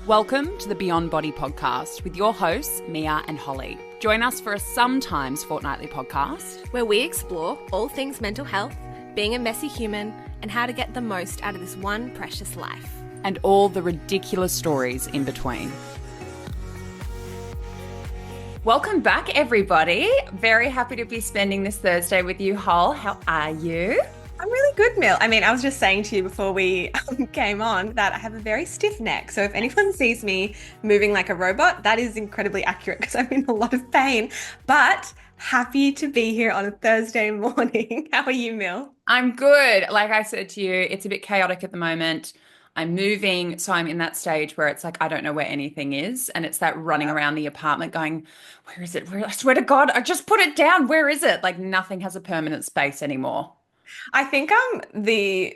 Welcome to the Beyond Body podcast with your hosts, Mia and Holly. Join us for a sometimes fortnightly podcast where we explore all things mental health, being a messy human, and how to get the most out of this one precious life. and all the ridiculous stories in between. Welcome back, everybody. Very happy to be spending this Thursday with you, Hol. How are you? I'm really good, Mill. I mean, I was just saying to you before we came on that I have a very stiff neck. So if anyone sees me moving like a robot, that is incredibly accurate because I'm in a lot of pain. But happy to be here on a Thursday morning. How are you, Mill? I'm good. Like I said to you, it's a bit chaotic at the moment. I'm moving, so I'm in that stage where it's like I don't know where anything is, and it's that running around the apartment going, where is it? I swear to God, I just put it down. Where is it? Like nothing has a permanent space anymore. I think the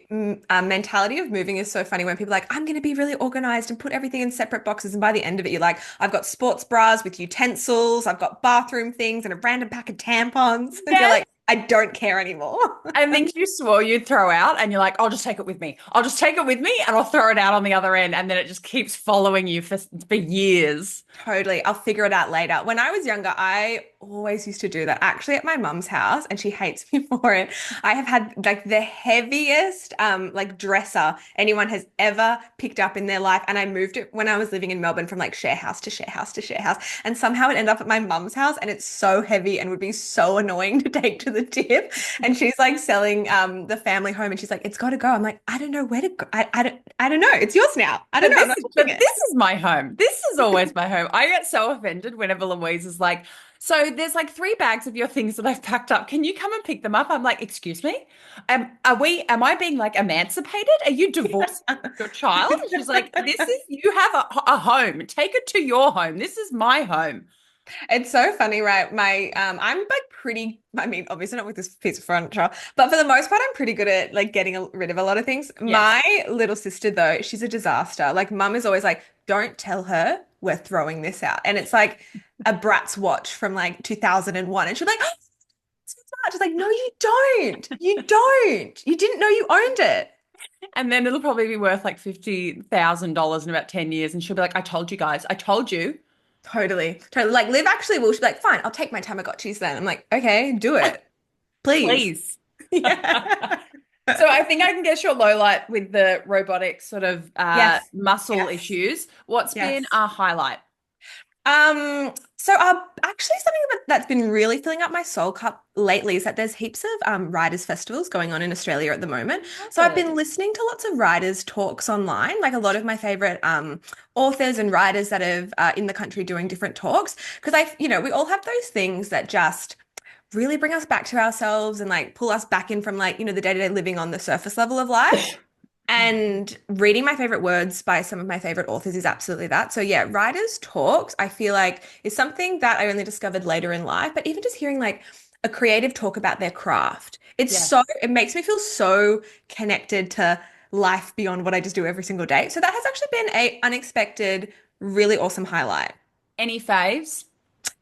mentality of moving is so funny when people are like, I'm going to be really organized and put everything in separate boxes. And by the end of it, you're like, I've got sports bras with utensils, I've got bathroom things and a random pack of tampons. And you're like, I don't care anymore. And things you swore you'd throw out, and you're like, I'll just take it with me. I'll just take it with me, and I'll throw it out on the other end. And then it just keeps following you for years. Totally. I'll figure it out later. When I was younger, I always used to do that. Actually, at my mum's house, and she hates me for it. I have had like the heaviest like dresser anyone has ever picked up in their life. And I moved it when I was living in Melbourne from like share house to share house to share house. And somehow it ended up at my mum's house, and it's so heavy and would be so annoying to take to the tip. And she's like selling the family home, and she's like, it's got to go. I'm like, I don't know where to go. I don't know. It's yours now. I don't know. This is my home. This is always my home. I get so offended whenever Louise is like, so there's like 3 bags of your things that I've packed up. Can you come and pick them up? I'm like, excuse me? Am I being like emancipated? Are you divorcing your child? And she's like, you have a home. Take it to your home. This is my home. It's so funny, right? I'm like pretty, I mean, obviously not with this piece of furniture, but for the most part, I'm pretty good at like getting rid of a lot of things. Yes. My little sister, though, she's a disaster. Like, mum is always like, don't tell her we're throwing this out. And it's like a Bratz watch from like 2001. And she's like, oh, it's so much. It's like, no, you don't. You don't. You didn't know you owned it. And then it'll probably be worth like $50,000 in about 10 years. And she'll be like, I told you guys, I told you. Totally. Like, Liv actually will. She'll be like, fine, I'll take my Tamagotchis then. I'm like, okay, do it. Please. Yeah. So I think I can guess your low light with the robotic sort of muscle issues. What's been a highlight? So actually something that's been really filling up my soul cup lately is that there's heaps of writers festivals going on in Australia at the moment. So I've been listening to lots of writers talks online, like a lot of my favorite authors and writers that have in the country doing different talks, because we all have those things that just really bring us back to ourselves and like pull us back in from like, the day-to-day living on the surface level of life. And reading my favorite words by some of my favorite authors is absolutely that. So yeah, writers' talks, I feel like is something that I only discovered later in life, but even just hearing like a creative talk about their craft, it makes me feel so connected to life beyond what I just do every single day. So that has actually been a unexpected, really awesome highlight. Any faves?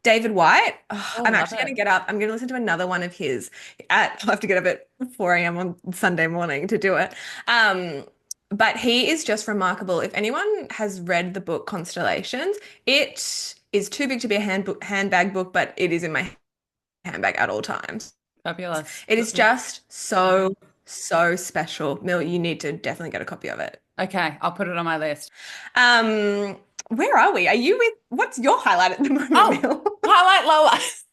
David White. I'm actually going to get up. I'm going to listen to another one of his. I'll have to get up at 4 a.m. on Sunday morning to do it. But he is just remarkable. If anyone has read the book Constellations, it is too big to be a handbag book, but it is in my handbag at all times. Fabulous. It is just so, so special. Mill, you need to definitely get a copy of it. Okay, I'll put it on my list. Where are we? Are you what's your highlight at the moment, Mill? Highlight, low light.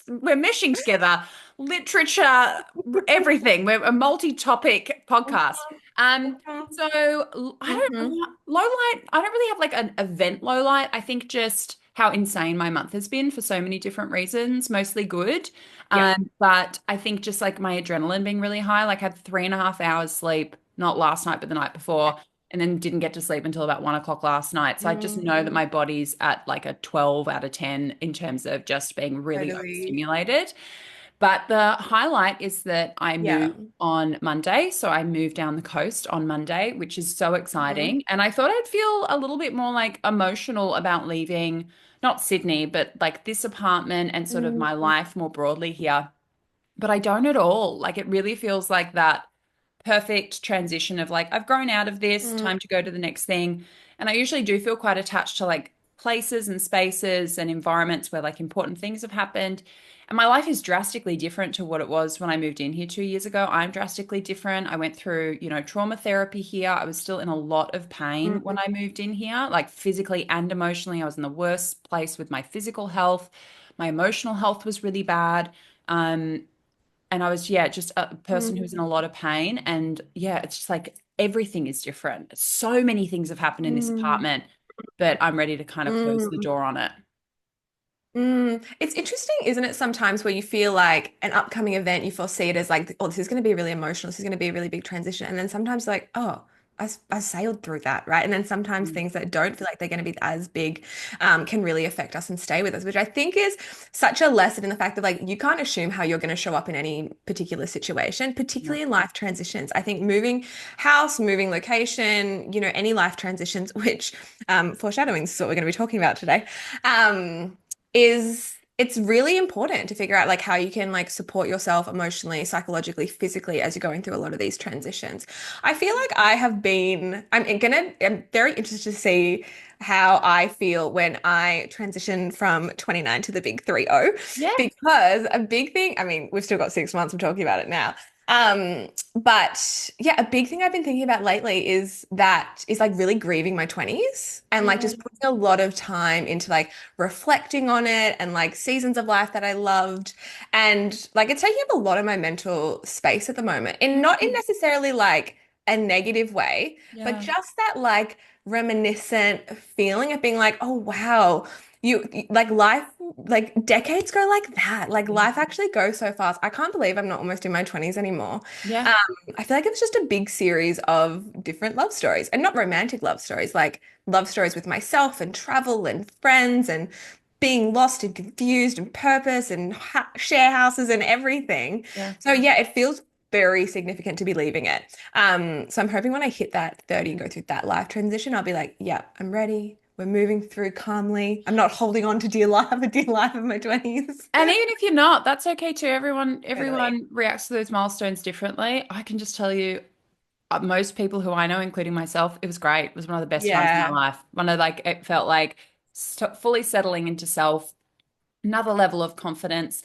We're meshing together literature, everything. We're a multi-topic podcast. So I don't low light. I don't really have like an event low light. I think just how insane my month has been for so many different reasons, mostly good. But I think just like my adrenaline being really high, like I had 3.5 hours sleep, not last night, but the night before. And then didn't get to sleep until about 1 o'clock last night. So I just know that my body's at like a 12 out of 10 in terms of just being really overstimulated. But the highlight is that I moved on Monday. So I moved down the coast on Monday, which is so exciting. And I thought I'd feel a little bit more like emotional about leaving, not Sydney, but like this apartment and sort of my life more broadly here. But I don't at all. Like it really feels like that perfect transition of like, I've grown out of this, Mm, time to go to the next thing. And I usually do feel quite attached to like places and spaces and environments where like important things have happened. And my life is drastically different to what it was when I moved in here 2 years ago. I'm drastically different. I went through, trauma therapy here. I was still in a lot of pain when mm, I moved in here, like physically and emotionally. I was in the worst place with my physical health. My emotional health was really bad. Um, and I was, yeah, just a person who was in a mm, lot of pain. And yeah, it's just like everything is different. So many things have happened in this mm, apartment, but I'm ready to kind of close the mm. door on it. It's interesting, isn't it, sometimes where you feel like an upcoming event, you foresee it as like, oh, this is going to be really emotional. This is going to be a really big transition. And then sometimes like, oh, I sailed through that, right? And then sometimes Mm. things that don't feel like they're going to be as big can really affect us and stay with us, which I think is such a lesson in the fact that like you can't assume how you're going to show up in any particular situation, Yeah. particularly in life transitions. I think moving house, moving location, any life transitions, which foreshadowing is what we're going to be talking about today. Um, is it's really important to figure out like how you can like support yourself emotionally, psychologically, physically as you're going through a lot of these transitions. I feel like I'm very interested to see how I feel when I transition from 29 to the big 30, Yeah. because a big thing, I mean, we've still got 6 months, I'm talking about it now. But yeah, a big thing I've been thinking about lately is like really grieving my 20s and like Yeah. just putting a lot of time into like reflecting on it and like seasons of life that I loved. And like it's taking up a lot of my mental space at the moment. And not in Mm. necessarily like a negative way, but Yeah. just that like reminiscent feeling of being like, oh wow, like life, like decades go like that. Like Yeah. life actually goes so fast. I can't believe I'm not almost in my 20s anymore. Yeah. Um, I feel like it's just a big series of different love stories and not romantic love stories, like love stories with myself and travel and friends and being lost and confused and purpose and ha share houses and everything. Yeah. So yeah, it feels very significant to be leaving it. So I'm hoping when I hit that 30 and go through that life transition, I'll be like, yeah, I'm ready. We're moving through calmly. I'm not holding on to a dear life of my 20s. And even if you're not, that's okay too. Everyone, Totally. everyone reacts to those milestones differently. I can just tell you, most people who I know, including myself, it was great. It was one of the best times of my Yeah. life. One of like, it felt like fully settling into self, another level of confidence.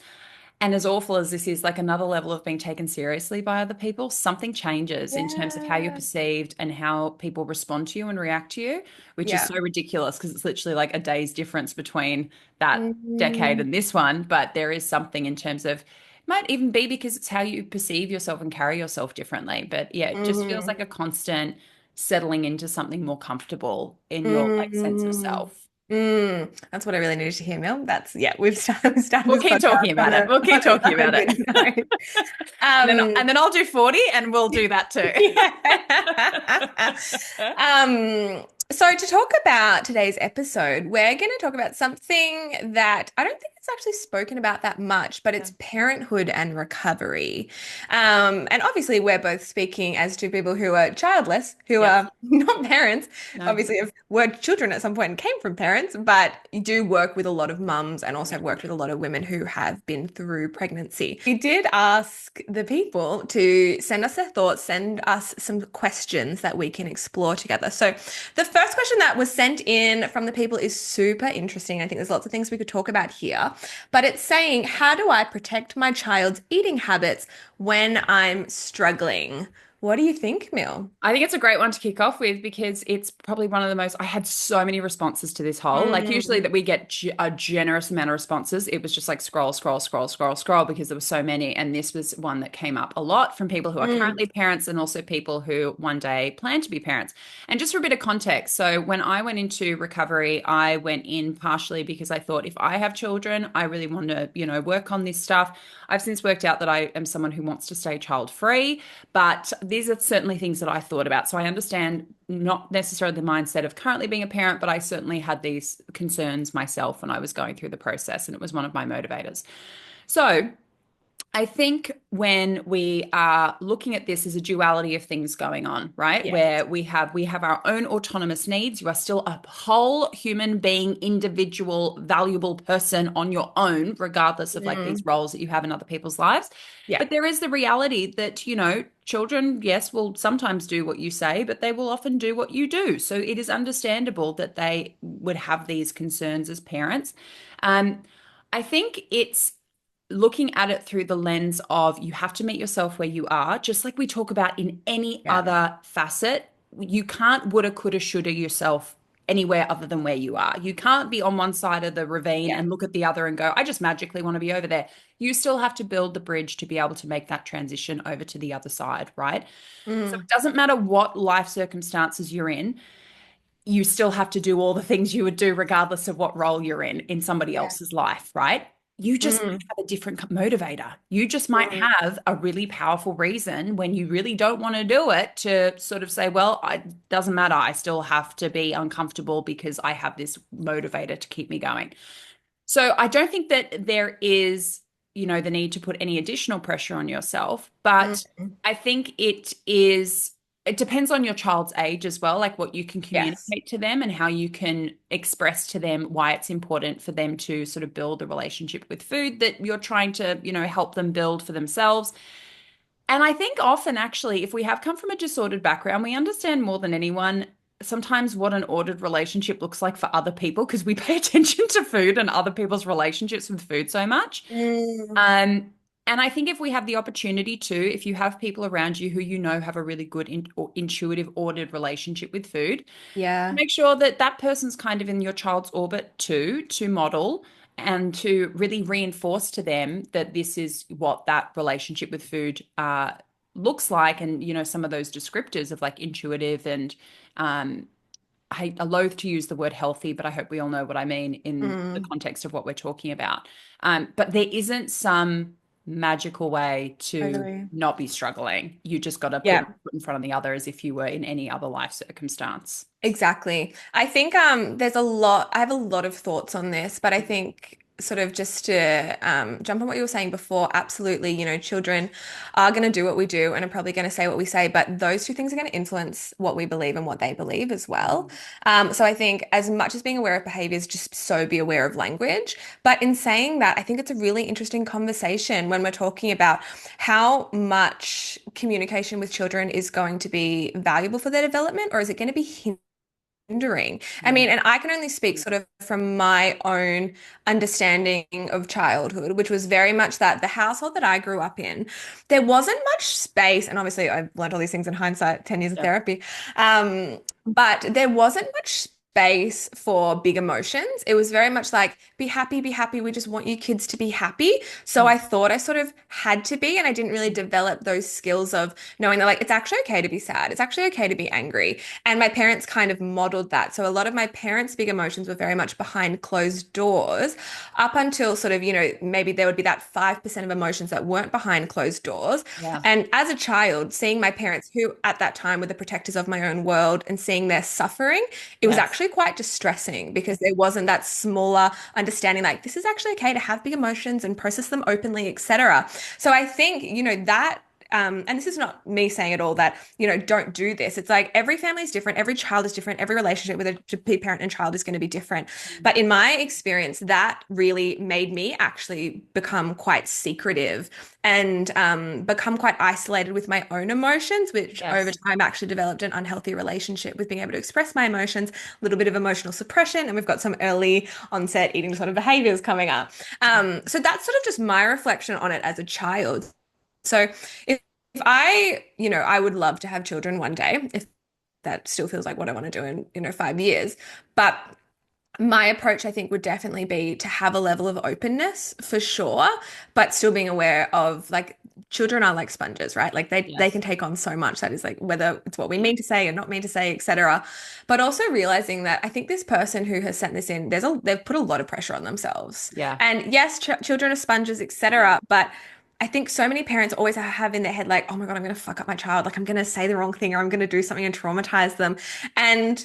And as awful as this is, like another level of being taken seriously by other people, something changes in terms of how you're Yeah. perceived and how people respond to you and react to you, which is Yeah. so ridiculous because it's literally like a day's difference between that decade Mm, and this one. But there is something in terms of, might even be because it's how you perceive yourself and carry yourself differently. But yeah, it just feels mhm, like a constant settling into something more comfortable in your like sense of mm, self. That's what I really needed to hear, Mel. That's yeah, we've started We'll this keep podcast talking about it. We'll keep on talking a about it. good note. And then Um, and then I'll do 40 and we'll do that too. yeah. So to talk about today's episode, we're going to talk about something that I don't think it's actually spoken about that much, but Yeah. it's parenthood and recovery. And obviously, we're both speaking as two people who are childless, who Yep. are not parents, No. obviously were children at some point and came from parents, but you do work with a lot of mums and also Yeah. have worked with a lot of women who have been through pregnancy. We did ask the people to send us their thoughts, send us some questions that we can explore together. So the first question that was sent in from the people is super interesting. I think there's lots of things we could talk about here, but it's saying, how do I protect my child's eating habits when I'm struggling? What do you think, Mil? I think it's a great one to kick off with because it's probably one of the most. I had so many responses to this whole. Like usually Mm, that we get a generous amount of responses. It was just like scroll, scroll, scroll, scroll, scroll because there were so many. And this was one that came up a lot from people who are mm, currently parents and also people who one day plan to be parents. And just for a bit of context, so when I went into recovery, I went in partially because I thought if I have children, I really want to, work on this stuff. I've since worked out that I am someone who wants to stay child free. But these are certainly things that I thought about. So I understand not necessarily the mindset of currently being a parent, but I certainly had these concerns myself when I was going through the process, and it was one of my motivators. So I think when we are looking at this as a duality of things going on, right? Yes. Where we have our own autonomous needs. You are still a whole human being, individual, valuable person on your own, regardless of like these Mm, roles that you have in other people's lives. yeah. But there is the reality that, children, yes, will sometimes do what you say, but they will often do what you do. So it is understandable that they would have these concerns as parents. Um, I think it's looking at it through the lens of you have to meet yourself where you are, just like we talk about in any Yeah. other facet. You can't woulda, coulda, shoulda yourself anywhere other than where you are. You can't be on one side of the ravine Yeah. and look at the other and go, I just magically want to be over there. You still have to build the bridge to be able to make that transition over to the other side, right? So Mm, it doesn't matter what life circumstances you're in, you still have to do all the things you would do regardless of what role you're in somebody yeah. else's life, right? You just might Mm, have a different motivator. You just might mm, have a really powerful reason when you really don't want to do it to sort of say, well, it doesn't matter. I still have to be uncomfortable because I have this motivator to keep me going. So I don't think that there is, the need to put any additional pressure on yourself, but mm. I think it depends on your child's age as well, like what you can Yes. communicate to them and how you can express to them why it's important for them to sort of build a relationship with food that you're trying to, help them build for themselves. And I think often, actually, if we have come from a disordered background, we understand more than anyone sometimes what an ordered relationship looks like for other people because we pay attention to food and other people's relationships with food so much. Mm, Um, and I think if we have the opportunity to, if you have people around you who have a really good or intuitive, ordered relationship with food, yeah. make sure that that person's kind of in your child's orbit too, to model and to really reinforce to them that this is what that relationship with food looks like. And, some of those descriptors of like intuitive and um, I loathe to use the word healthy, but I hope we all know what I mean in the Mm, context of what we're talking about. But there isn't some magical way to totally. not be struggling. You just got to put Yeah. one foot in front of the other as if you were in any other life circumstance. Exactly. I think I have a lot of thoughts on this, but I think sort of just to jump on what you were saying before, absolutely, children are going to do what we do and are probably going to say what we say, but those two things are going to influence what we believe and what they believe as well. So I think as much as being aware of behaviors, just so be aware of language. But in saying that, I think it's a really interesting conversation when we're talking about how much communication with children is going to be valuable for their development, or is it going to be hindering? I Yeah. mean, and I can only speak sort of from my own understanding of childhood, which was very much that the household that I grew up in, there wasn't much space. And obviously, I've learned all these things in hindsight, 10 years of Yeah. therapy. But there wasn't much space for big emotions. It was very much like, be happy, be happy. We just want you kids to be happy. So Mm. I thought I sort of had to be, and I didn't really develop those skills of knowing that, like, it's actually okay to be sad. It's actually okay to be angry. And my parents kind of modeled that. So a lot of my parents' big emotions were very much behind closed doors up until sort of, maybe there would be that 5% of emotions that weren't behind closed doors. Yeah. And as a child, seeing my parents, who at that time were the protectors of my own world, and seeing their suffering, it was Yes. actually quite distressing because there wasn't that smaller understanding, like, this is actually okay to have big emotions and process them openly, etc. So I think, that and this is not me saying at all that, don't do this. It's like every family is different, every child is different, every relationship with a parent and child is going to be different. But in my experience, that really made me actually become quite secretive and become quite isolated with my own emotions, which over Yes. time actually developed an unhealthy relationship with being able to express my emotions, a little bit of emotional suppression, and we've got some early onset eating disorder behaviors coming up. So that's sort of just my reflection on it as a child. So if I, I would love to have children one day, if that still feels like what I want to do in, 5 years. But my approach, I think, would definitely be to have a level of openness for sure, but still being aware of, like, children are like sponges, right? Like they Yes. can take on so much that is, like, whether it's what we mean to say and not mean to say, etc. But also realizing that I think this person who has sent this in, they've put a lot of pressure on themselves. Yeah. And yes, children are sponges, etc. But I think so many parents always have in their head, like, oh my God, I'm going to fuck up my child. Like, I'm going to say the wrong thing or I'm going to do something and traumatize them. And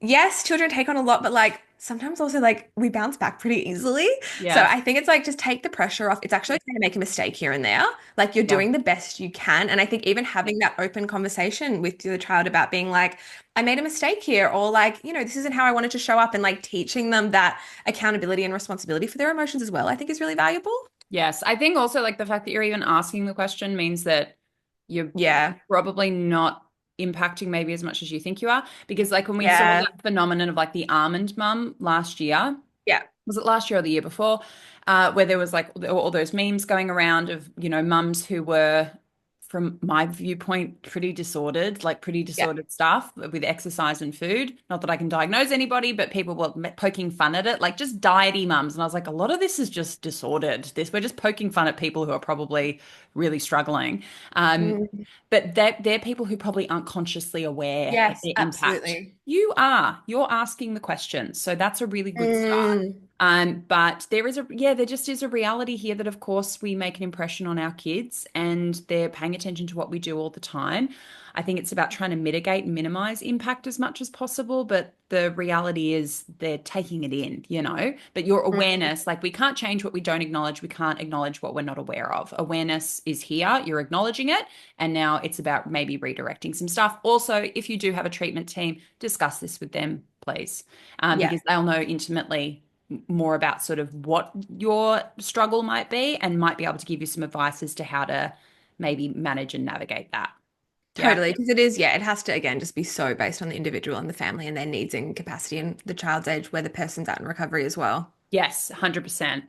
yes, children take on a lot, but, like, sometimes also like we bounce back pretty easily. So Yes. I think it's like just take the pressure off. It's actually okay to make a mistake here and there. Like you're Yeah. doing the best you can. And I think even having that open conversation with your child about being like, I made a mistake here, or like, this isn't how I wanted to show up, and like teaching them that accountability and responsibility for their emotions as well, I think is really valuable. Yes. I think also like the fact that you're even asking the question means that you're Yeah. probably not impacting maybe as much as you think you are. Because like when we saw Yeah. that phenomenon of like the almond mum last year, Yeah. was it last year or the year before, where there was like all those memes going around of, mums who were, from my viewpoint, pretty disordered, like pretty Yeah. disordered stuff with exercise and food. Not that I can diagnose anybody, but people were poking fun at it, like just diety mums. And I was like, a lot of this is just disordered. We're just poking fun at people who are probably really struggling. Um, Mm. but they're people who probably aren't consciously aware of Yes, their impact. absolutely. You are. You're asking the questions. So that's a really good start. Mm. But there just is a reality here that, of course, we make an impression on our kids and they're paying attention to what we do all the time. I think it's about trying to mitigate and minimize impact as much as possible, but the reality is they're taking it in. But your Mm. awareness, like we can't change what we don't acknowledge. We can't acknowledge what we're not aware of. Awareness is here. You're acknowledging it. And now it's about maybe redirecting some stuff. Also, if you do have a treatment team, discuss this with them, please, Yeah. because they'll know intimately more about sort of what your struggle might be and might be able to give you some advice as to how to maybe manage and navigate that. Yeah. Totally, because it is, yeah, it has to again just be so based on the individual and the family and their needs and capacity and the child's age where the person's at in recovery as well. Yes, 100%.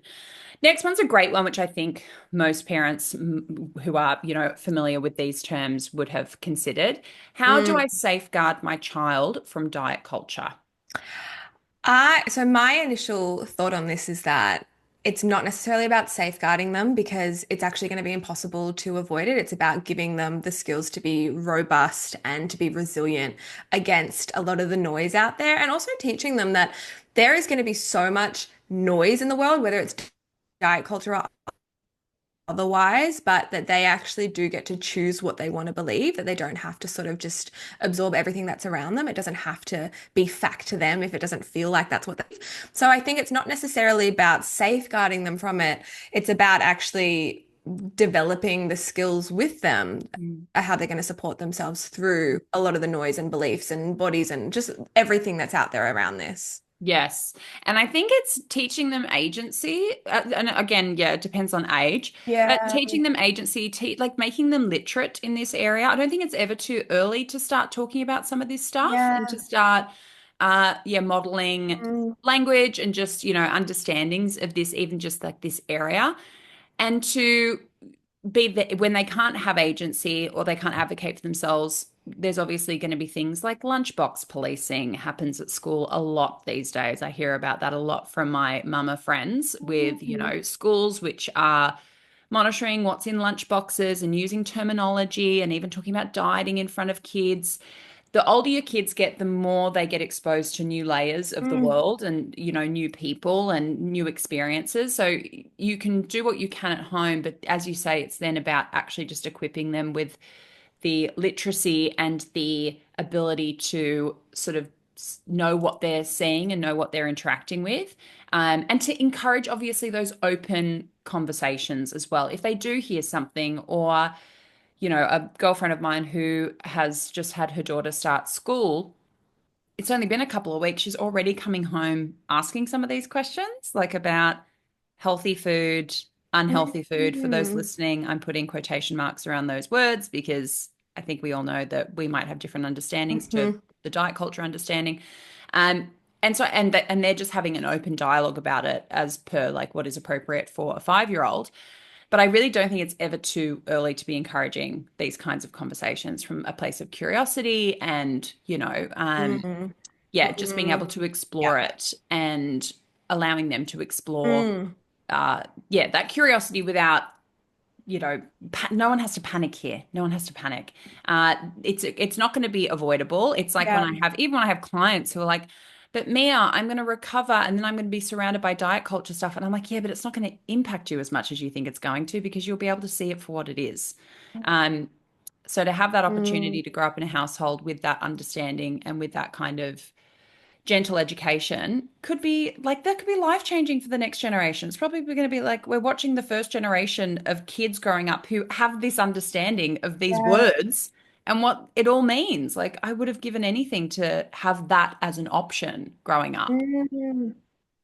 Next one's a great one, which I think most parents who are, familiar with these terms would have considered. How do I Mm. safeguard my child from diet culture? So my initial thought on this is that it's not necessarily about safeguarding them because it's actually going to be impossible to avoid it. It's about giving them the skills to be robust and to be resilient against a lot of the noise out there, and also teaching them that there is going to be so much noise in the world, whether it's diet culture or otherwise, but that they actually do get to choose what they want to believe, that they don't have to sort of just absorb everything that's around them. It doesn't have to be fact to them if it doesn't feel like that's what they. So I think it's not necessarily about safeguarding them from it. It's about actually developing the skills with them, Mm. how they're going to support themselves through a lot of the noise and beliefs and bodies and just everything that's out there around this. Yes. And I think it's teaching them agency. And again, yeah, it depends on age, but Yeah. teaching them agency, like making them literate in this area. I don't think it's ever too early to start talking about some of this stuff and to Yeah. start, modeling Mm. language and just, understandings of this, even just like this area. And to be that when they can't have agency or they can't advocate for themselves, there's obviously going to be things like lunchbox policing happens at school a lot these days. I hear about that a lot from my mama friends with, Mm. schools which are monitoring what's in lunchboxes and using terminology and even talking about dieting in front of kids. The older your kids get, the more they get exposed to new layers of the Mm. world and, new people and new experiences. So you can do what you can at home, but as you say, it's then about actually just equipping them with the literacy and the ability to sort of know what they're seeing and know what they're interacting with. And to encourage, obviously, those open conversations as well. If they do hear something or a girlfriend of mine who has just had her daughter start school, it's only been a couple of weeks. She's already coming home asking some of these questions, like about healthy food, unhealthy food. For those Mm. listening, I'm putting quotation marks around those words because I think we all know that we might have different understandings to Mhm. the diet culture understanding. Um, and they're just having an open dialogue about it as per like what is appropriate for a 5-year-old. But I really don't think it's ever too early to be encouraging these kinds of conversations from a place of curiosity and, Mm. yeah, just being able Mm. to Yeah. explore it and allowing them to explore, Mm. yeah, that curiosity without, no one has to panic here. No one has to panic. It's not going to be avoidable. It's like Yeah. even when I have clients who are like, but Mia, I'm going to recover and then I'm going to be surrounded by diet culture stuff. And I'm like, yeah, but it's not going to impact you as much as you think it's going to because you'll be able to see it for what it is. Um, so to have that Mm. opportunity to grow up in a household with that understanding and with that kind of gentle education could be like that could be life changing for the next generation. It's probably going to be like we're watching the first generation of kids growing up who have this understanding of these Yeah. words and what it all means. Like I would have given anything to have that as an option growing up.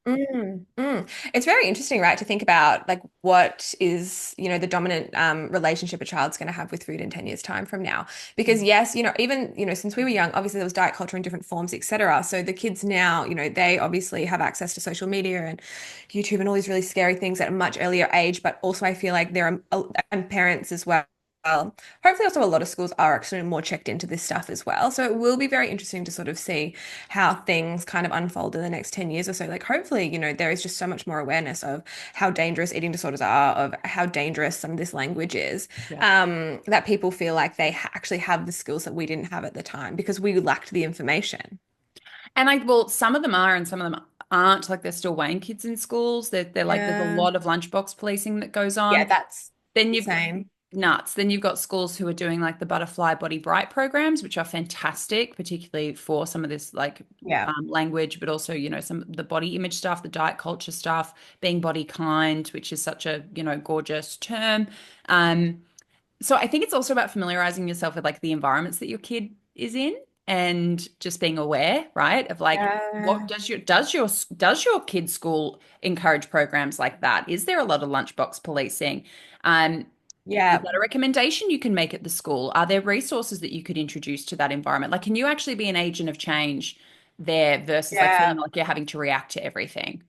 Mm. It's very interesting, right, to think about like what is, the dominant relationship a child's going to have with food in 10 years' time from now. Because yes, even, since we were young, obviously there was diet culture in different forms, etc. So the kids now, they obviously have access to social media and YouTube and all these really scary things at a much earlier age. But also I feel like there are and parents as well. Hopefully also a lot of schools are actually more checked into this stuff as well. So it will be very interesting to sort of see how things kind of unfold in the next 10 years or so. Like, hopefully, there is just so much more awareness of how dangerous eating disorders are, of how dangerous some of this language is, Yeah. that people feel like they actually have the skills that we didn't have at the time because we lacked the information. And well, some of them are and some of them aren't. Like they're still weighing kids in schools. They're like there's a Yeah. lot of lunchbox policing that goes Yeah, on. that's Then you've insane. nuts. Then you've got schools who are doing like the Butterfly Body Bright programs, which are fantastic, particularly for some of this like Yeah. language, but also, some of the body image stuff, the diet culture stuff, being body kind, which is such a, gorgeous term. Um, so I think it's also about familiarizing yourself with like the environments that your kid is in and just being aware, right? Of like what Yeah. does your kid's school encourage programs like that? Is there a lot of lunchbox policing? Um, is Yeah. that a recommendation you can make at the school? Are there resources that you could introduce to that environment? Like, can you actually be an agent of change there versus like Yeah. feeling like you're having to react to everything?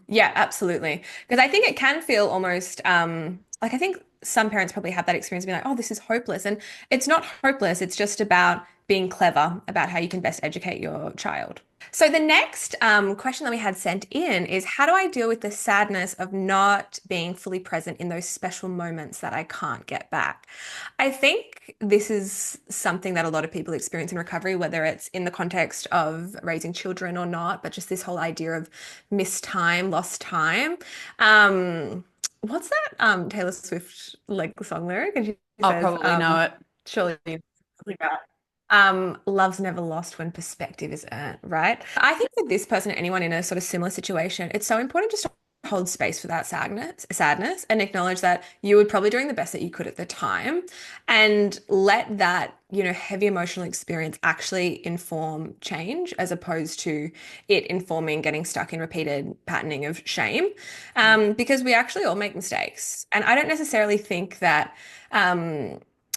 Yeah, absolutely. Because I think it can feel almost like I think some parents probably have that experience of being like, oh, this is hopeless. And it's not hopeless, it's just about being clever about how you can best educate your child. So the next question that we had sent in is how do I deal with the sadness of not being fully present in those special moments that I can't get back? I think this is something that a lot of people experience in recovery, whether it's in the context of raising children or not, but just this whole idea of missed time, lost time. What's that Taylor Swift like song lyric? And she I'll says, probably know it. surely you know something about love's never lost when perspective is earned, right? I think for this person, anyone in a sort of similar situation, it's so important just to hold space for that sadness and acknowledge that you were probably doing the best that you could at the time and let that, heavy emotional experience actually inform change as opposed to it informing getting stuck in repeated patterning of shame. Because we actually all make mistakes. And I don't necessarily think that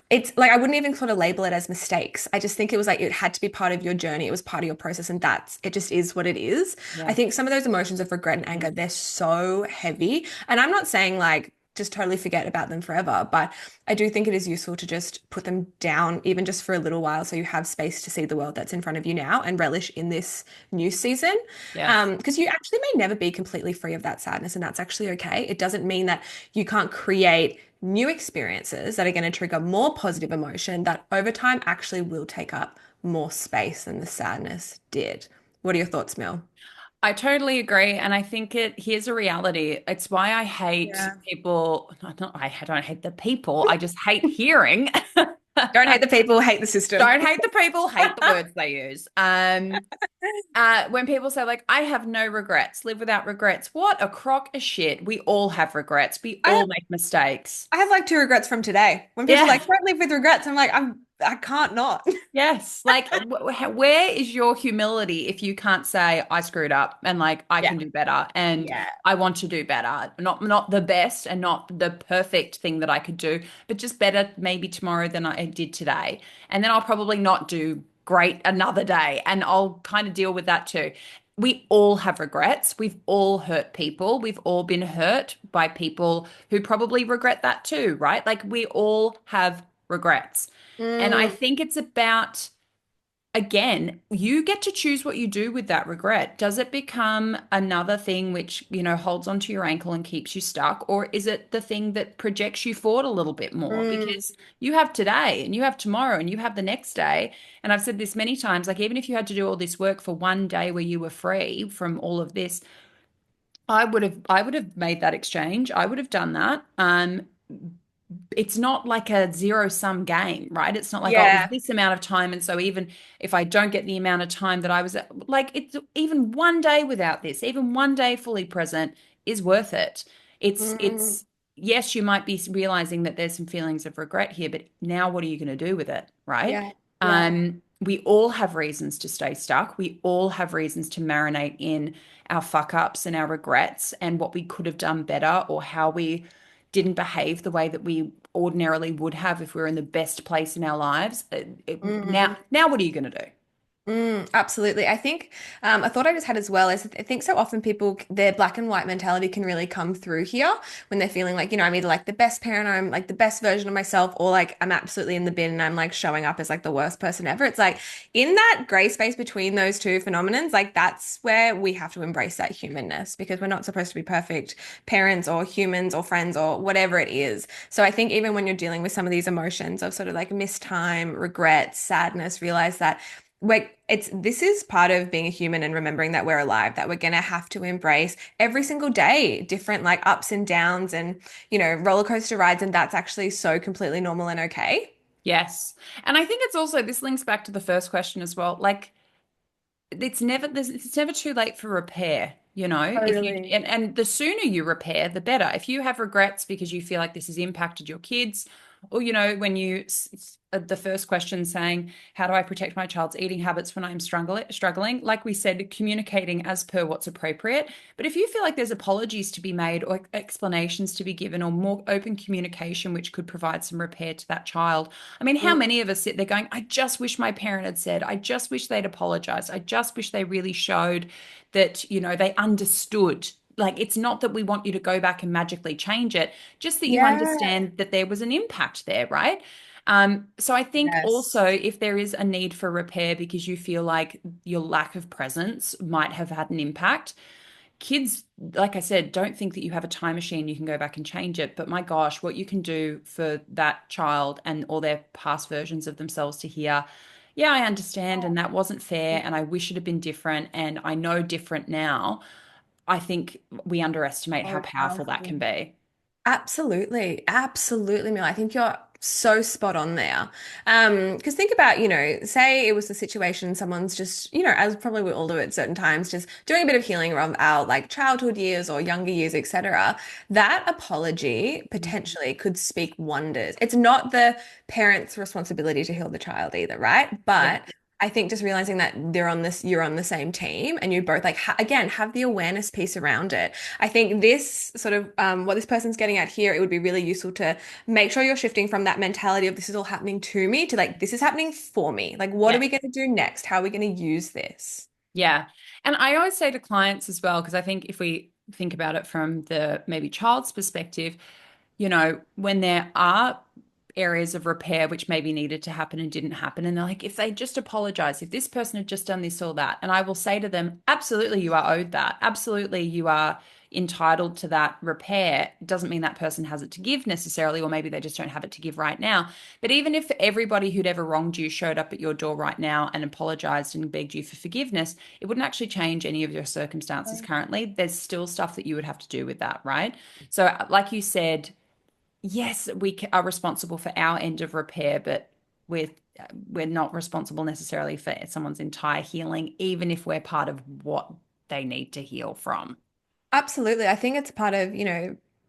it's like I wouldn't even sort of label it as mistakes. I just think it was like it had to be part of your journey. It was part of your process, and that's it just is what it is. I Yeah. think some of those emotions of regret and anger, they're so heavy. And I'm not saying like just totally forget about them forever, but I do think it is useful to just put them down, even just for a little while, so you have space to see the world that's in front of you now and relish in this new season. Yes. Because you actually may never be completely free of that sadness, and that's actually okay. It doesn't mean that you can't create new experiences that are going to trigger more positive emotion that over time actually will take up more space than the sadness did. What are your thoughts, Mel? I totally agree. And I think here's a reality. It's why I hate Yeah. people. I don't hate the people. I just hate hearing. Don't hate the people, hate the system. Don't hate the people, hate the words they use. When people say like, I have no regrets, live without regrets. What a crock of shit. We all have regrets. We I have, all make mistakes. I have like two regrets from today. When people are Yeah. like, don't live with regrets, I'm like, I can't not. Yes. Like, where is your humility if you can't say I screwed up and like I Yeah. can do better and Yeah. I want to do better, not the best and not the perfect thing that I could do, but just better maybe tomorrow than I did today. And then I'll probably not do great another day, and I'll kind of deal with that too. We all have regrets. We've all hurt people. We've all been hurt by people who probably regret that too, right? Like we all have regrets. And I Mm, think it's about, again, you get to choose what you do with that regret. Does it become another thing which, holds onto your ankle and keeps you stuck? Or is it the thing that projects you forward a little bit more? mm, Because you have today and you have tomorrow and you have the next day. And I've said this many times, like even if you had to do all this work for one day where you were free from all of this, I would have made that exchange. I would have done that. it's not like a zero sum game, right? It's not like, oh, it was Yeah. this amount of time. And so even if I don't get the amount of time that I was like, it's even one day without this, even one day fully present is worth it. Mm, It's, yes, you might be realizing that there's some feelings of regret here, but now what are you going to do with it, right? yeah. Yeah. We all have reasons to stay stuck. We all have reasons to marinate in our fuck ups and our regrets and what we could have done better or how we didn't behave the way that we ordinarily would have if we were in the best place in our lives. Mm. Now what are you going to do? Absolutely. I think a thought I just had as well is I think so often people, their black and white mentality can really come through here when they're feeling like, I'm either like the best parent, or I'm like the best version of myself, or like I'm absolutely in the bin and I'm like showing up as like the worst person ever. It's like in that gray space between those two phenomenons, like that's where we have to embrace that humanness because we're not supposed to be perfect parents or humans or friends or whatever it is. So I think even when you're dealing with some of these emotions of sort of like missed time, regret, sadness, realize that this is part of being a human and remembering that we're alive, that we're gonna have to embrace every single day, different like ups and downs and roller coaster rides, and that's actually so completely normal and okay. Yes. And I think it's also, this links back to the first question as well. Like, it's never too late for repair, you know. If you Totally. and the sooner you repair the better. If you have regrets because you feel like this has impacted your kids, or when the first question saying, how do I protect my child's eating habits when I'm struggling, like we said, communicating as per what's appropriate. But if you feel like there's apologies to be made or explanations to be given or more open communication which could provide some repair to that child, I mean, how Mm, many of us sit there going, I just wish my parent had said, I just wish they'd apologized. I just wish they really showed that, they understood. Like, it's not that we want you to go back and magically change it, just that you yeah. understand that there was an impact there, right? So I think Yes. also if there is a need for repair because you feel like your lack of presence might have had an impact, kids, like I said, don't think that you have a time machine, you can go back and change it. But my gosh, what you can do for that child and all their past versions of themselves to hear, yeah, I understand, and that wasn't fair, and I wish it had been different, and I know different now. I think we underestimate how So powerful that powerful. can be. Absolutely. Absolutely, Mel. I think you're so spot on there. Because think about, say it was a situation someone's just, as probably we all do at certain times, just doing a bit of healing around our like childhood years or younger years, etc. That apology potentially could speak wonders. It's not the parent's responsibility to heal the child either, right? Yeah. But I think just realizing that you're on the same team and you both like again have the awareness piece around it. I think this sort of what this person's getting at here, it would be really useful to make sure you're shifting from that mentality of this is all happening to me to like this is happening for me. Like, what are Yeah. we going to do next? How are we going to use this? Yeah. And I always say to clients as well, because I think if we think about it from the maybe child's perspective, when there are areas of repair which maybe needed to happen and didn't happen, and they're like, if they just apologize, if this person had just done this or that, and I will say to them, absolutely, you are owed that. Absolutely, you are entitled to that repair. It doesn't mean that person has it to give necessarily, or maybe they just don't have it to give right now. But even if everybody who'd ever wronged you showed up at your door right now and apologized and begged you for forgiveness, it wouldn't actually change any of your circumstances currently. There's still stuff that you would have to do with that, right? So, like you said, yes, are responsible for our end of repair, but we're we're not responsible necessarily for someone's entire healing, even if we're part of what they need to heal from. Absolutely. I think it's part of,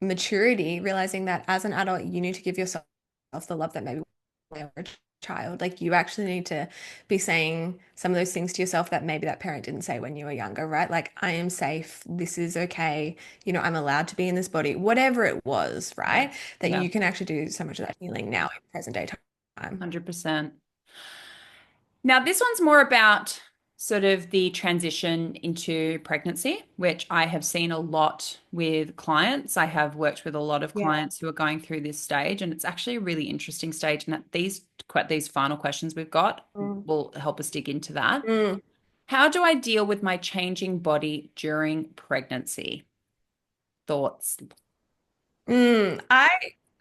maturity, realizing that as an adult, you need to give yourself the love that maybe when you were a child. Like you actually need to be saying some of those things to yourself that maybe that parent didn't say when you were younger, right? Like, I am safe. This is okay. I'm allowed to be in this body, whatever it was, Yeah. right? That Yeah. you can actually do so much of that healing now in present day time. 100%. Now, this one's more about sort of the transition into pregnancy, which I have seen a lot with clients. I have worked with a lot of Yeah. clients who are going through this stage, and it's actually a really interesting stage. And that these final questions we've got Mm. will help us dig into that. Mm. How do I deal with my changing body during pregnancy? Thoughts? Mm.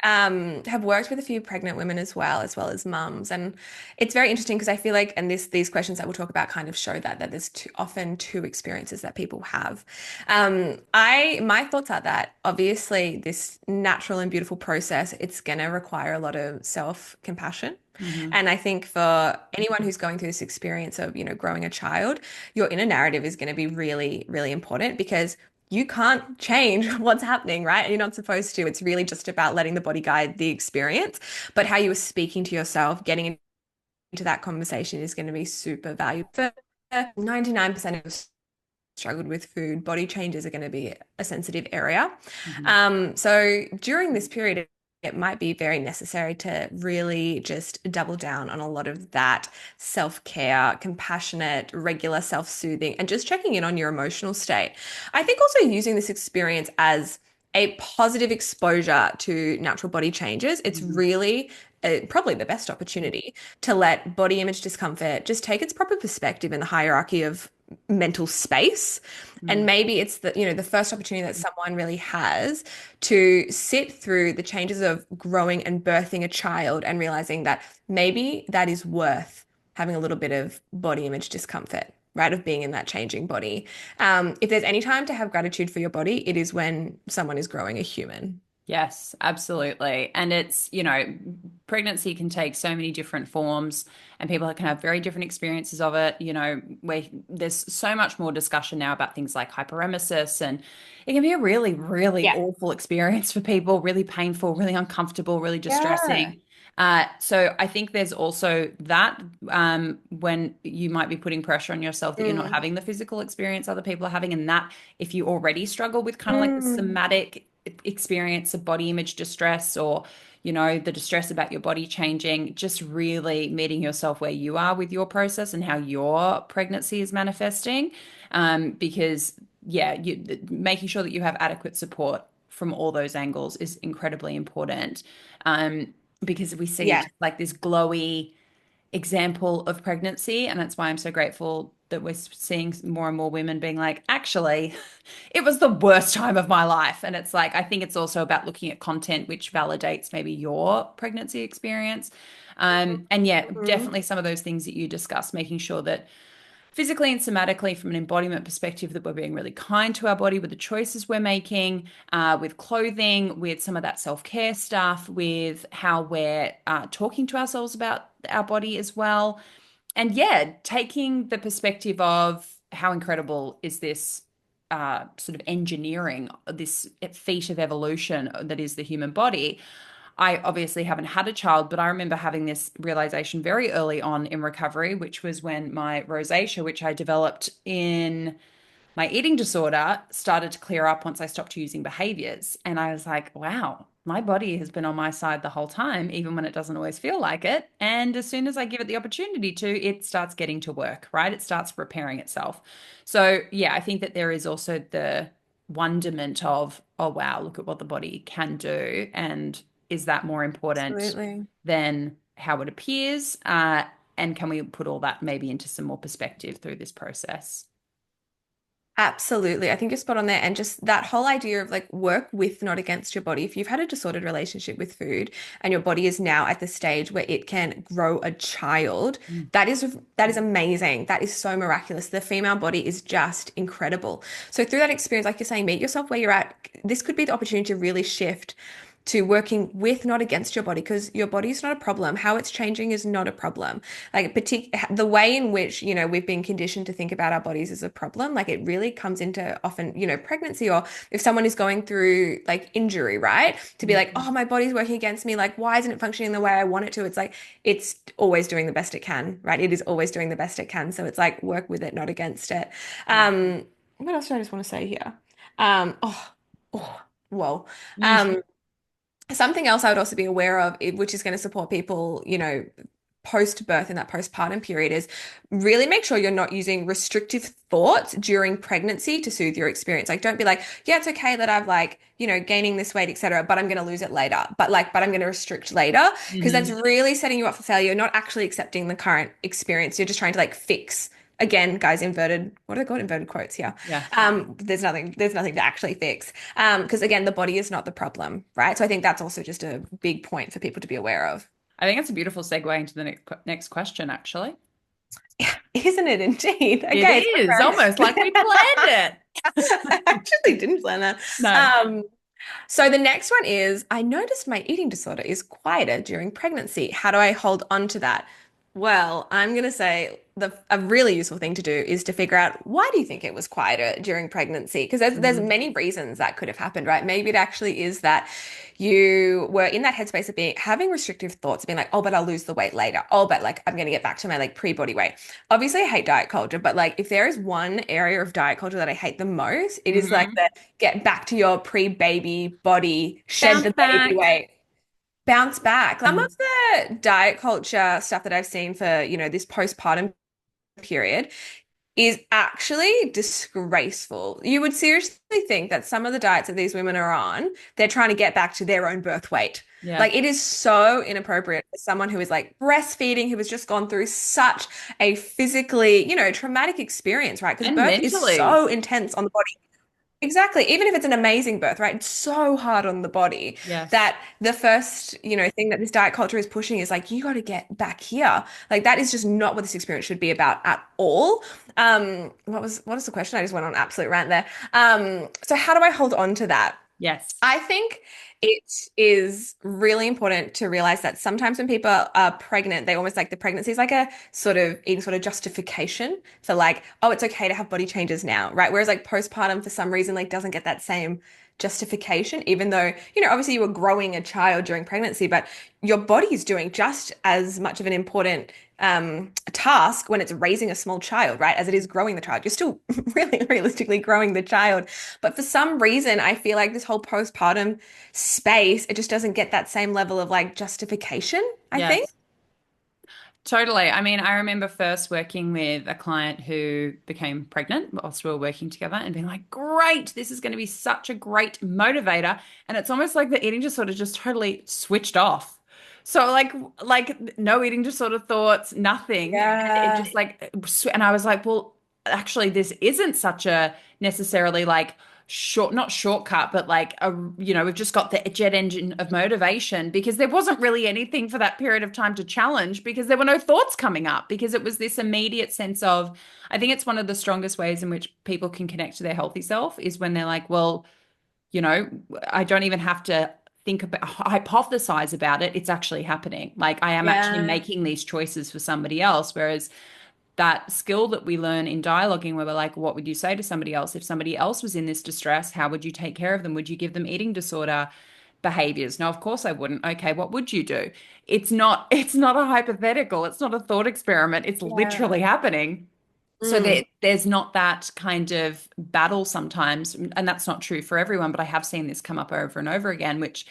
have worked with a few pregnant women as well as mums, and it's very interesting because I feel like, and these questions that we'll talk about kind of show that there's often two experiences that people have. I my thoughts are that obviously this natural and beautiful process, it's gonna require a lot of self-compassion. Hmm. And I think for anyone who's going through this experience of, growing a child, your inner narrative is going to be really, really important because you can't change what's happening, right? And you're not supposed to. It's really just about letting the body guide the experience. But how you are speaking to yourself, getting into that conversation is going to be super valuable. For 99% of us struggled with food, body changes are going to be a sensitive area. Hmm. So during this period, it might be very necessary to really just double down on a lot of that self-care, compassionate, regular self-soothing, and just checking in on your emotional state. I think also using this experience as a positive exposure to natural body changes, it's Hmm. really probably the best opportunity to let body image discomfort just take its proper perspective in the hierarchy of mental space. And maybe it's the first opportunity that someone really has to sit through the changes of growing and birthing a child and realizing that maybe that is worth having a little bit of body image discomfort, right? Of being in that changing body. If there's any time to have gratitude for your body, it is when someone is growing a human. Yes, absolutely. And it's, pregnancy can take so many different forms and people can have very different experiences of it. Where there's so much more discussion now about things like hyperemesis, and it can be a really, really Yeah. awful experience for people, really painful, really uncomfortable, really Yeah. distressing. So I think there's also that when you might be putting pressure on yourself that you're not Mm. having the physical experience other people are having, and that if you already struggle with kind of like the Mm. somatic experience of body image distress, or the distress about your body changing, just really meeting yourself where you are with your process and how your pregnancy is manifesting, because yeah, making sure that you have adequate support from all those angles is incredibly important, um, because we see Yeah. just like this glowy example of pregnancy. And that's why I'm so grateful that we're seeing more and more women being like, actually, it was the worst time of my life. And it's like, I think it's also about looking at content which validates maybe your pregnancy experience. And yeah, Mhm. definitely some of those things that you discussed, making sure that physically and somatically, from an embodiment perspective, that we're being really kind to our body with the choices we're making, with clothing, with some of that self-care stuff, with how we're talking to ourselves about our body as well. And yeah, taking the perspective of how incredible is this sort of engineering, this feat of evolution that is the human body. I obviously haven't had a child, but I remember having this realization very early on in recovery, which was when my rosacea, which I developed in my eating disorder, started to clear up once I stopped using behaviors. And I was like, wow, my body has been on my side the whole time, even when it doesn't always feel like it. And as soon as I give it the opportunity to, it starts getting to work, right? It starts repairing itself. So, yeah, I think that there is also the wonderment of, oh, wow, look at what the body can do. And is that more important Absolutely. than how it appears? And can we put all that maybe into some more perspective through this process? Absolutely. I think you're spot on there. And just that whole idea of like work with, not against your body. If you've had a disordered relationship with food and your body is now at the stage where it can grow a child, Mm. that is amazing. That is so miraculous. The female body is just incredible. So through that experience, like you're saying, meet yourself where you're at. This could be the opportunity to really shift to working with, not against your body, because your body is not a problem. How it's changing is not a problem. Like the way in which, we've been conditioned to think about our bodies as a problem, like it really comes into often, pregnancy, or if someone is going through like injury, right? To be like, Mm. oh, my body's working against me. Like, why isn't it functioning the way I want it to? It's like, it's always doing the best it can, right? It is always doing the best it can. So it's like work with it, not against it. Yeah. What else do I just want to say here? Oh, oh, whoa. Mm. Um, Something else I would also be aware of, which is going to support people, post-birth in that postpartum period, is really make sure you're not using restrictive thoughts during pregnancy to soothe your experience. Like, don't be like, yeah, it's okay that I've like, gaining this weight, etc., but I'm going to lose it later. But I'm going to restrict later, because that's Hmm. really setting you up for failure. You're not actually accepting the current experience. You're just trying to like fix again, guys, inverted, what are they called? Inverted quotes here. Yeah. There's nothing to actually fix. Because again, the body is not the problem, right? So I think that's also just a big point for people to be aware of. I think it's a beautiful segue into the next question, actually. Isn't it indeed? It Okay, it's is my almost like we planned turn. it. I actually didn't plan that. No. Um, so the next one is I noticed my eating disorder is quieter during pregnancy. How do I hold on to that? Well, I'm going to say a really useful thing to do is to figure out why do you think it was quieter during pregnancy? Because there's Mhm. many reasons that could have happened, right? Maybe it actually is that you were in that headspace of being having restrictive thoughts, of being like, oh, but I'll lose the weight later. Oh, but like I'm going to get back to my like pre-body weight. Obviously, I hate diet culture, but like if there is one area of diet culture that I hate the most, it is like Mhm. the get back to your pre-baby body, shed Bounce the baby back. weight, bounce back. Some of Mm. the diet culture stuff that I've seen for, this postpartum period is actually disgraceful. You would seriously think that some of the diets that these women are on, they're trying to get back to their own birth weight. Yeah. Like it is so inappropriate for someone who is like breastfeeding, who has just gone through such a physically, traumatic experience, right? Because And birth is mentally. so intense on the body. Exactly. Even if it's an amazing birth, right? It's so hard on the body Yes. that the first, thing that this diet culture is pushing is like, you got to get back here. Like that is just not what this experience should be about at all. What is the question? I just went on absolute rant there. So how do I hold on to that? Yes. I think it is really important to realize that sometimes when people are pregnant, they almost like the pregnancy is like a sort of eating sort of justification for like, oh, it's okay to have body changes now, right? Whereas like postpartum for some reason like doesn't get that same justification, even though, obviously you were growing a child during pregnancy, but your body is doing just as much of an important task when it's raising a small child, right? As it is growing the child. You're still really realistically growing the child. But for some reason, I feel like this whole postpartum space, it just doesn't get that same level of like justification, I think. Yes. Totally. I mean, I remember first working with a client who became pregnant whilst we were working together and being like, great, this is going to be such a great motivator. And it's almost like the eating disorder just totally switched off. So like no eating disorder thoughts, nothing. And it Yeah. just like, and I was like, well, actually, this isn't such a necessarily like not shortcut, but like we've just got the jet engine of motivation because there wasn't really anything for that period of time to challenge because there were no thoughts coming up because it was this immediate sense of, I think it's one of the strongest ways in which people can connect to their healthy self is when they're like, well, you know, I don't even have to think about hypothesize about it. It's actually happening. Like I am actually Yeah. making these choices for somebody else. Whereas that skill that we learn in dialoguing where we're like, what would you say to somebody else if somebody else was in this distress? How would you take care of them? Would you give them eating disorder behaviors? No, of course I wouldn't. Okay, what would you do? It's not a hypothetical, it's not a thought experiment, it's Yeah. literally happening. So Mm. there's not that kind of battle sometimes, and that's not true for everyone, but I have seen this come up over and over again, which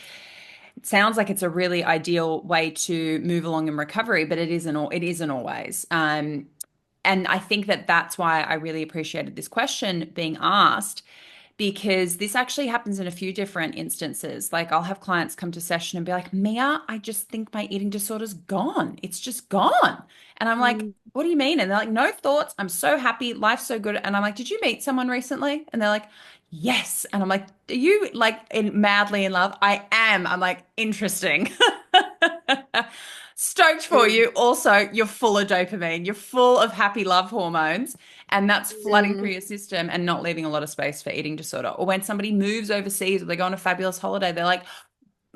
it sounds like it's a really ideal way to move along in recovery, but it isn't always. And I think that that's why I really appreciated this question being asked because this actually happens in a few different instances. Like I'll have clients come to session and be like, Mia, I just think my eating disorder's gone. It's just gone. And I'm like, Mm. what do you mean? And they're like, no thoughts. I'm so happy. Life's so good. And I'm like, did you meet someone recently? And they're like, yes. And I'm like, are you like madly in love? I am. I'm like, interesting. Stoked for Mm. you. Also, you're full of dopamine. You're full of happy love hormones, and that's flooding through Mm. your system and not leaving a lot of space for eating disorder. Or when somebody moves overseas or they go on a fabulous holiday, they're like,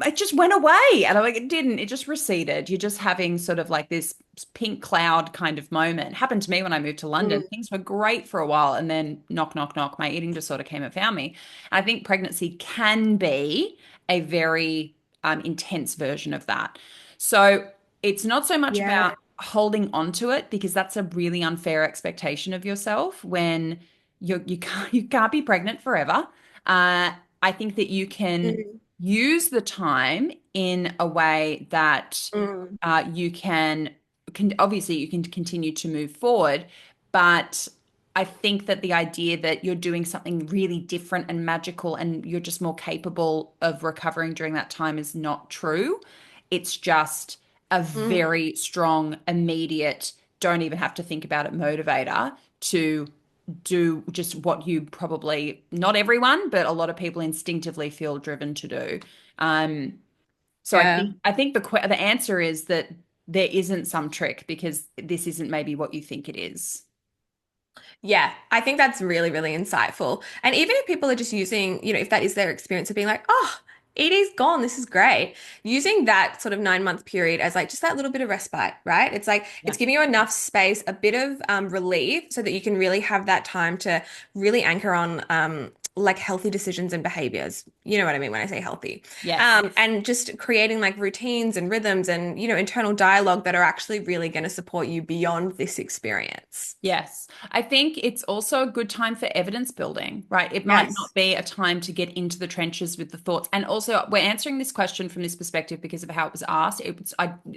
it just went away. And I'm like, it didn't. It just receded. You're just having sort of like this pink cloud kind of moment. Happened to me when I moved to London. Mm. Things were great for a while. And then knock, knock, knock, my eating disorder came and found me. I think pregnancy can be a very intense version of that. So it's not so much Yeah. about holding on to it because that's a really unfair expectation of yourself when you can't be pregnant forever. I think that you can Mm. use the time in a way that Mm. you can obviously you can continue to move forward, but I think that the idea that you're doing something really different and magical and you're just more capable of recovering during that time is not true. It's just a Mm. very strong, immediate don't even have to think about it motivator to do just what you probably, not everyone, but a lot of people instinctively feel driven to do. Um, so Yeah. I think the answer is that there isn't some trick because this isn't maybe what you think it is. Yeah, I think that's really, really insightful. And even if people are just using, if that is their experience of being like, oh, it is gone, this is great, using that sort of 9 month period as like just that little bit of respite, right? It's like Yeah. it's giving you enough space, a bit of relief so that you can really have that time to really anchor on like healthy decisions and behaviors. You know what I mean when I say healthy. Yes. And just creating like routines and rhythms and, internal dialogue that are actually really going to support you beyond this experience. Yes. I think it's also a good time for evidence building, right? It might not Yes. be a time to get into the trenches with the thoughts. And also, we're answering this question from this perspective because of how it was asked.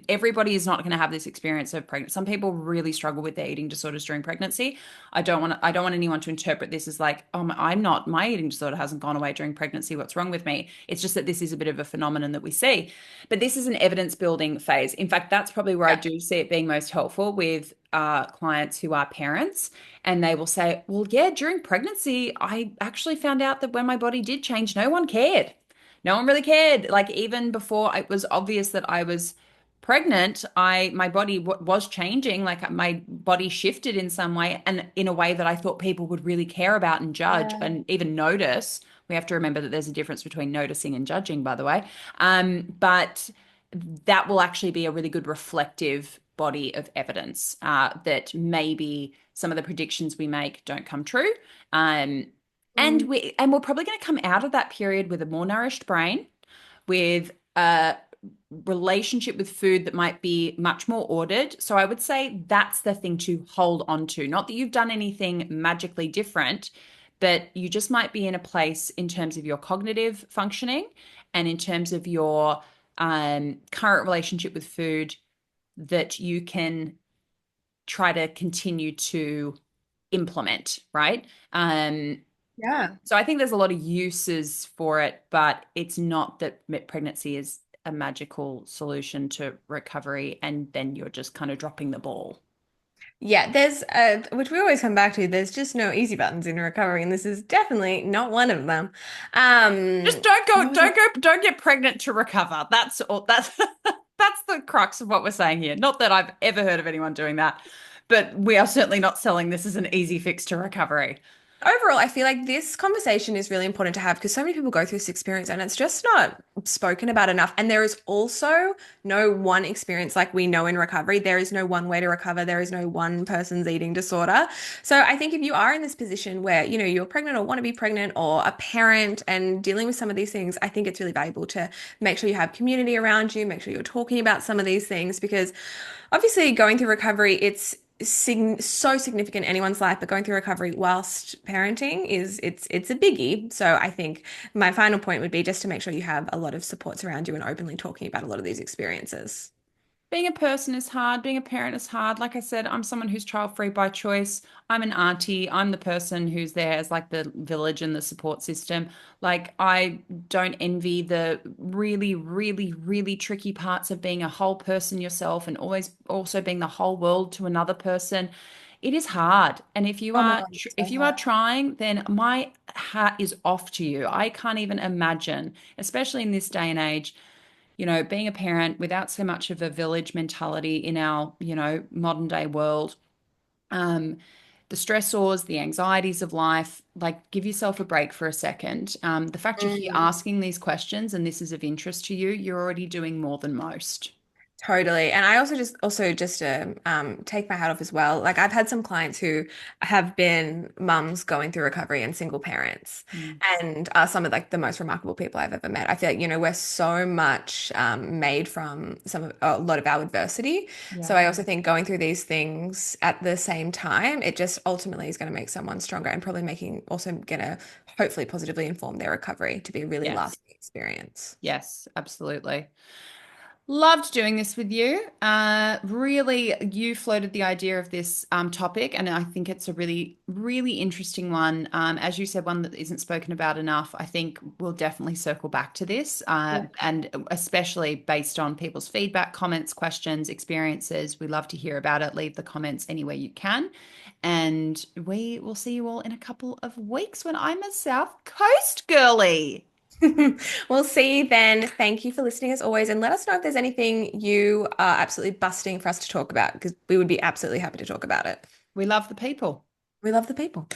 Everybody is not going to have this experience of pregnancy. Some people really struggle with their eating disorders during pregnancy. I don't want anyone to interpret this as like, oh, my eating disorder hasn't gone away during pregnancy. What's wrong with me? It's just that this is a bit of a phenomenon that we see. But this is an evidence building phase. In fact, that's probably where I Yeah. do see it being most helpful with clients who are parents. And they will say, well, yeah, during pregnancy, I actually found out that when my body did change, no one cared. No one really cared. Like even before it was obvious that I was pregnant, my body was changing. Like my body shifted in some way, and in a way that I thought people would really care about and judge Yeah. and even notice. We have to remember that there's a difference between noticing and judging, by the way. But that will actually be a really good reflective body of evidence that maybe some of the predictions we make don't come true. Um, and Mm. we're probably going to come out of that period with a more nourished brain, with a relationship with food that might be much more ordered. So I would say that's the thing to hold on to. Not that you've done anything magically different, but you just might be in a place in terms of your cognitive functioning and in terms of your current relationship with food that you can try to continue to implement, right? Yeah. So I think there's a lot of uses for it, but it's not that pregnancy is a magical solution to recovery, and then you're just kind of dropping the ball. Yeah, there's which we always come back to, there's just no easy buttons in recovery, and this is definitely not one of them. Just What was I don't get pregnant to recover. That's all. That's the crux of what we're saying here. Not that I've ever heard of anyone doing that, but we are certainly not selling this as an easy fix to recovery. Overall, I feel like this conversation is really important to have because so many people go through this experience and it's just not spoken about enough. And there is also no one experience like we know in recovery. There is no one way to recover. There is no one person's eating disorder. So I think if you are in this position where, you're pregnant or want to be pregnant or a parent and dealing with some of these things, I think it's really valuable to make sure you have community around you, make sure you're talking about some of these things because obviously going through recovery, it's so significant in anyone's life, but going through recovery whilst parenting it's a biggie. So I think my final point would be just to make sure you have a lot of supports around you and openly talking about a lot of these experiences. Being a person is hard. Being a parent is hard. Like I said, I'm someone who's child free by choice. I'm an auntie. I'm the person who's there as like the village and the support system. Like I don't envy the really, really, really tricky parts of being a whole person yourself and always also being the whole world to another person. It is hard. And Oh my God, it's so if you are hard. trying, then my hat is off to you. I can't even imagine, especially in this day and age, being a parent without so much of a village mentality in our, modern day world, um, the stressors, the anxieties of life, like give yourself a break for a second. The fact you're here Mm. asking these questions and this is of interest to you, you're already doing more than most. Totally. And I also just take my hat off as well. Like I've had some clients who have been mums going through recovery and single parents Mm. and are some of like the most remarkable people I've ever met. I feel like, we're so much made from a lot of our adversity. So Yeah. I also think going through these things at the same time, it just ultimately is going to make someone stronger and probably making also going to hopefully positively inform their recovery to be a really Yes. lasting experience. Yes, absolutely. Loved doing this with you. Really, you floated the idea of this topic, and I think it's a really, really interesting one. As you said, one that isn't spoken about enough. I think we'll definitely circle back to this, Yeah. and especially based on people's feedback, comments, questions, experiences. We love to hear about it. Leave the comments anywhere you can. And we will see you all in a couple of weeks when I'm a South Coast girly. We'll see you then. Thank you for listening as always, and let us know if there's anything you are absolutely busting for us to talk about because we would be absolutely happy to talk about it. We love the people. We love the people.